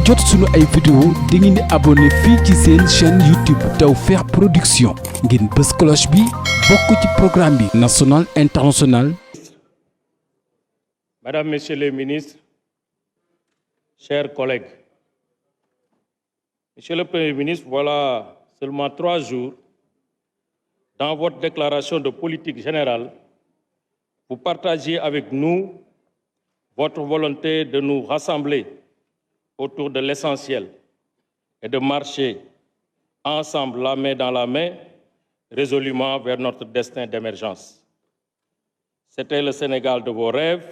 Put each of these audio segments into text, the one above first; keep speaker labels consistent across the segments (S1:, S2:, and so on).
S1: jot suñu ay vidéo da ngeen di abonné fii ci seen chaîne YouTube Tawfekh Production ngeen bës cloche bi bokk ci programme bi national international.
S2: Madame, Messieurs les ministres, chers collègues, Monsieur le Premier ministre, voilà seulement 3 jours, dans votre déclaration de politique générale, vous partagez avec nous votre volonté de nous rassembler autour de l'essentiel et de marcher ensemble, la main dans la main, résolument vers notre destin d'émergence. C'était le Sénégal de vos rêves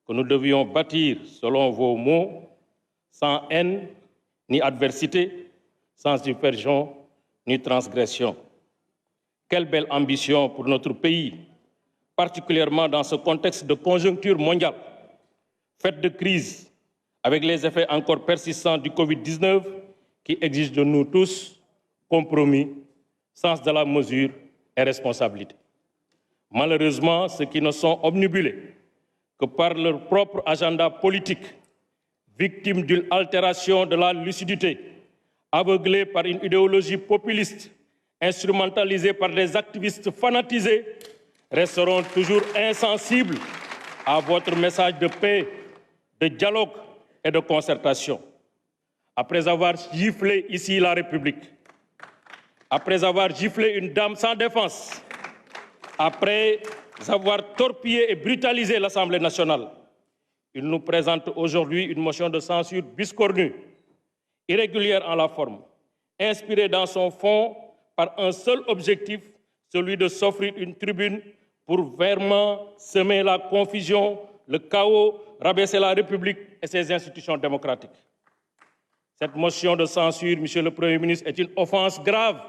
S2: que nous devions bâtir, selon vos mots, sans haine ni adversité, sans dispersion ni transgression. Quelle belle ambition pour notre pays, particulièrement dans ce contexte de conjoncture mondiale, faite de crise, avec les effets encore persistants du Covid-19 qui exigent de nous tous compromis, sens de la mesure et responsabilité. Malheureusement, ceux qui ne sont obnubilés que par leur propre agenda politique, victimes d'une altération de la lucidité, aveuglés par une idéologie populiste, instrumentalisés par des activistes fanatisés, resteront toujours insensibles à votre message de paix, de dialogue et de concertation. Après avoir giflé ici la République, après avoir giflé une dame sans défense, après avoir torpillé et brutalisé l'Assemblée nationale, il nous présente aujourd'hui une motion de censure biscornue, irrégulière en la forme, inspirée dans son fond par un seul objectif, celui de s'offrir une tribune pour vraiment semer la confusion, le chaos, rabaisser la République et ses institutions démocratiques. Cette motion de censure, Monsieur le Premier ministre, est une offense grave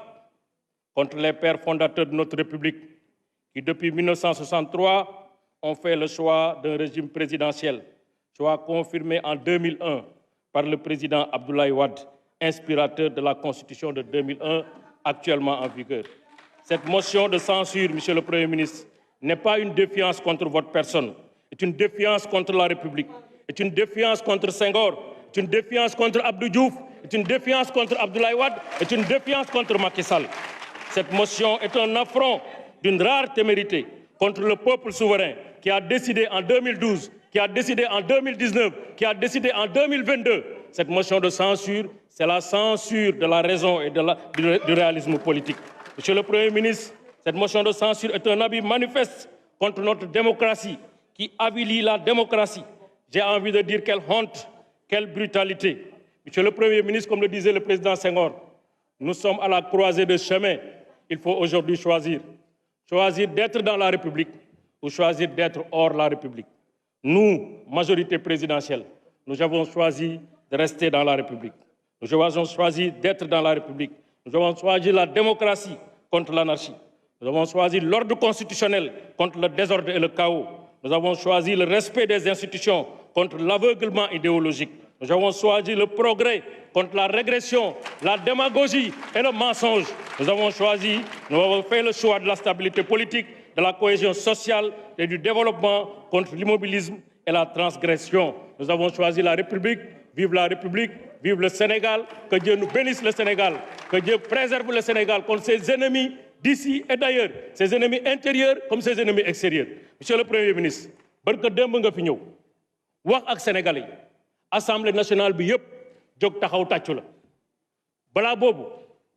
S2: contre les pères fondateurs de notre République qui, depuis 1963, ont fait le choix d'un régime présidentiel, choix confirmé en 2001 par le président Abdoulaye Wade, inspirateur de la Constitution de 2001, actuellement en vigueur. Cette motion de censure, Monsieur le Premier ministre, n'est pas une défiance contre votre personne, est une défiance contre la République, est une défiance contre Senghor, est une défiance contre Abdou Diouf, est une défiance contre Abdoulaye Wade, est une défiance contre Macky Sall. Cette motion est un affront d'une rare témérité contre le peuple souverain qui a décidé en 2012, qui a décidé en 2019, qui a décidé en 2022. Cette motion de censure, c'est la censure de la raison et du réalisme politique. Monsieur le Premier ministre, cette motion de censure est un abus manifeste contre notre démocratie, qui avilit la démocratie. J'ai envie de dire quelle honte, quelle brutalité. Monsieur le Premier ministre, comme le disait le président Senghor, nous sommes à la croisée de chemin. Il faut aujourd'hui choisir. Choisir d'être dans la République ou choisir d'être hors la République. Nous, majorité présidentielle, nous avons choisi de rester dans la République. Nous avons choisi d'être dans la République. Nous avons choisi la démocratie contre l'anarchie. Nous avons choisi l'ordre constitutionnel contre le désordre et le chaos. Nous avons choisi le respect des institutions contre l'aveuglement idéologique. Nous avons choisi le progrès contre la régression, la démagogie et le mensonge. Nous avons fait le choix de la stabilité politique, de la cohésion sociale et du développement contre l'immobilisme et la transgression. Nous avons choisi la République, vive le Sénégal, que Dieu nous bénisse le Sénégal, que Dieu préserve le Sénégal contre ses ennemis d'ici et d'ailleurs, ses ennemis intérieurs comme ses ennemis extérieurs. Monsieur le Premier ministre, barka démb nga fi ñëw wax ak Sénégalais yi Assemblée nationale bi yëpp jóg taxaw tàccu la balaa boobu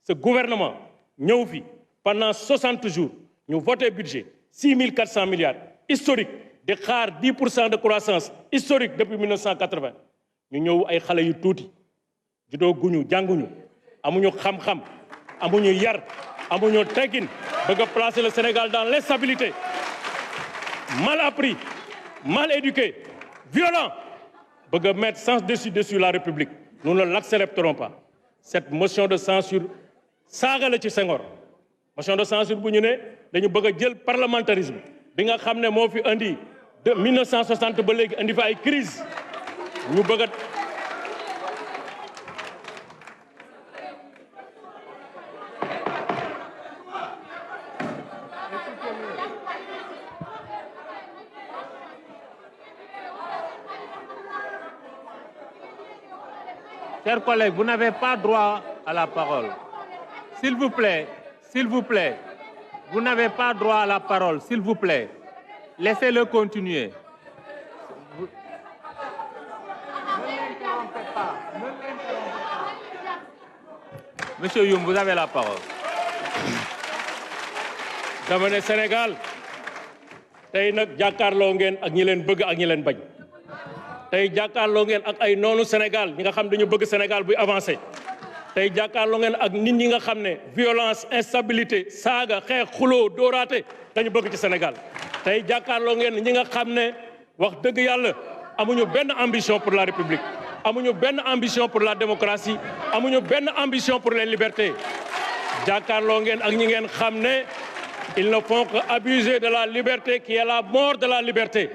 S2: ce gouvernement ñëw fi pendant 60 jours ñu voté budget 6400 milliards historique di xaar 10% de croissance historique depuis 1980 ñu ñëw ay xale yu tuuti juddoo guñu jànguñu amuñu xam-xam amuñu yar amuñu teggin bëgg a placer le Sénégal dans l'instabilité, mal appris, mal éduqué, violent, bëgg a mettre sans dessus la République. Nous ne l'accepterons pas. Cette motion de censure saaga la ci Senghor. Motion de censure bu ñu ne dañu bëgg a jël parlementarisme bi nga xam ne moo fi indi de 1960 ba léegi indi fa ay crise ñu bëgg a
S3: Chers collègues, vous n'avez pas droit à la parole. S'il vous plaît, vous n'avez pas droit à la parole, s'il vous plaît. Laissez-le continuer. Ne l'interrompez pas. Monsieur Youm, vous avez la parole.
S2: dama ne Sénégal tey nag jàkkaarloo ngeen ak ñi leen bëgg ak ñi leen bañ tey jàkkaarloo ngeen ak ay noonu Sénégal ñi nga xam dañu bëgg Sénégal buy avancé tey jàkkaarloo ngeen ak nit ñi nga xam ne violence instabilité saaga xeex xuloo dóoraate dañu bëgg ci Sénégal tey jàkkaarloo ngeen ñi nga xam ne wax dëgg yàlla amuñu benn ambition pour la République amuñu benn ambition pour la démocratie amuñu benn ambition pour les libertés jàkkaarloo ngeen ak ñi ngeen xam ne ils ne font que abuser de la liberté qui est la mort de la liberté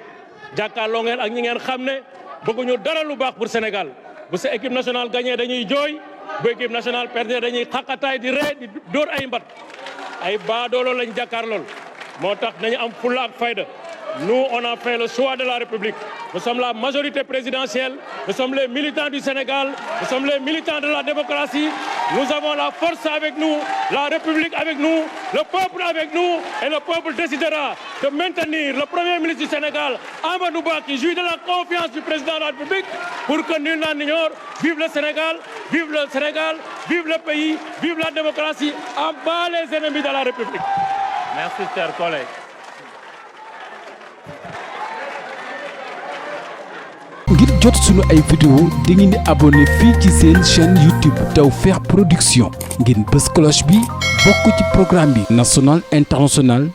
S2: jàkkaarloo ngeen ak ñi ngeen xam ne bëgguñu dara lu baax pour Sénégal bu sa équipe nationale gagné dañuy jooy bu équipe nationale perdre dañuy xaqataay di ree di dóor ay mbat ay baadoolo lañ jàkkaarlool moo tax nañu am fulla ak fayda. Nous, on a fait le choix de la République. Nous sommes la majorité présidentielle. Nous sommes les militants du Sénégal. Nous sommes les militants de la démocratie. Nous avons la force avec nous, la République avec nous, le peuple avec nous. Et le peuple décidera de maintenir le Premier ministre du Sénégal, Amadou Ba, qui jouit de la confiance du président de la République, pour que nul n'en ignore. Vive le Sénégal, vive le Sénégal, vive le pays, vive la démocratie. En bas les ennemis de la République.
S3: Merci, chers collègues.
S1: ngir jot sunu ay vidéo di ngeen di abonné fii ci seen chaîne YouTube Tawfekh Production ngeen bës cloche bi bokk ci programme bi national international